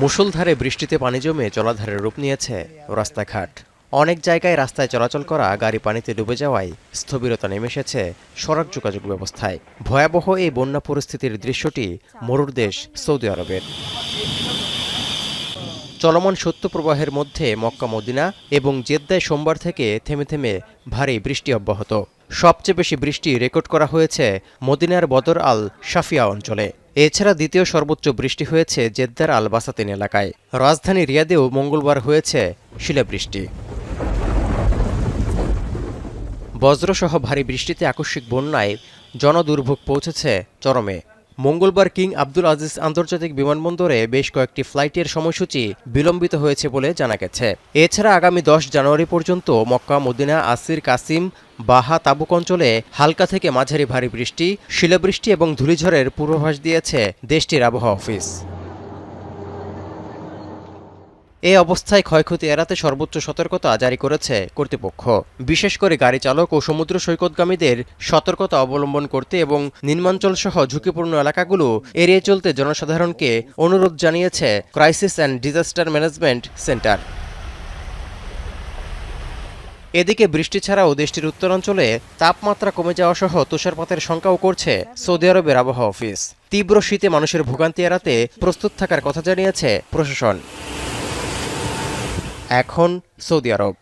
মুষলধারে বৃষ্টিতে পানি জমে জলাধারের রূপ নিয়েছে রাস্তাঘাট। অনেক জায়গায় রাস্তায় চলাচল করা গাড়ি পানিতে ডুবে যাওয়ায় স্থবিরতা নেমে এসেছে সড়ক যোগাযোগ ব্যবস্থায়। ভয়াবহ এই বন্যা পরিস্থিতির দৃশ্যটি মরুর দেশ সৌদি আরবের। চলমান শৈত্যপ্রবাহের মধ্যে মক্কা মদিনা এবং জেদ্দায় সোমবার থেকে থেমে থেমে ভারী বৃষ্টি অব্যাহত। সবচেয়ে বেশি বৃষ্টি রেকর্ড করা হয়েছে মদিনার বদর আল শাফিয়া অঞ্চলে। এছাড়া দ্বিতীয় সর্বোচ্চ বৃষ্টি হয়েছে জেদ্দার আল বাসাতিন এলাকায়। রাজধানী রিয়াদেও মঙ্গলবার হয়েছে শিলাবৃষ্টি। বজ্রসহ ভারী বৃষ্টিতে আকস্মিক বন্যায় জনদুর্ভোগ পৌঁছেছে চরমে। মঙ্গলবার কিং আবদুল আজিজ আন্তর্জাতিক বিমানবন্দরে বেশ কয়েকটি ফ্লাইটের সময়সূচি বিলম্বিত হয়েছে বলে জানা গেছে। এছাড়া আগামী 10 জানুয়ারি পর্যন্ত মক্কা মদিনা আসির কাসিম বাহা তাবুক অঞ্চলে হালকা থেকে মাঝারি ভারী বৃষ্টি শিলাবৃষ্টি এবং ধূলিঝড়ের পূর্বাভাস দিয়েছে দেশটির আবহাওয়া অফিস। এই অবস্থায় ক্ষয়ক্ষতি এড়াতে সর্বোচ্চ সতর্কতা জারি করেছে কর্তৃপক্ষ। বিশেষ করে গাড়ি চালক ও সমুদ্র সৈকতগামীদের সতর্কতা অবলম্বন করতে এবং নিম্নাঞ্চল সহ ঝুঁকিপূর্ণ এলাকাগুলো এড়িয়ে চলতে জনসাধারণকে অনুরোধ জানিয়েছে crisis and disaster management centre. এদিকে বৃষ্টি ছাড়াও দেশটির উত্তরাঞ্চলে তাপমাত্রা কমে যাওয়া সহ তুষারপাতের শঙ্কাও করছে সৌদি আরবের আবহাওয়া অফিস। তীব্র শীতে মানুষের ভোগান্তি এড়াতে প্রস্তুত থাকার কথা জানিয়েছে প্রশাসন। এখন সৌদি আরব।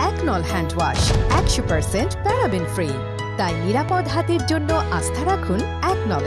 একনল হ্যান্ড ওয়াশ 100% প্যারাবেন ফ্রি, তাই নিরাপদ হাতের জন্য আস্থা রাখুন একনলে।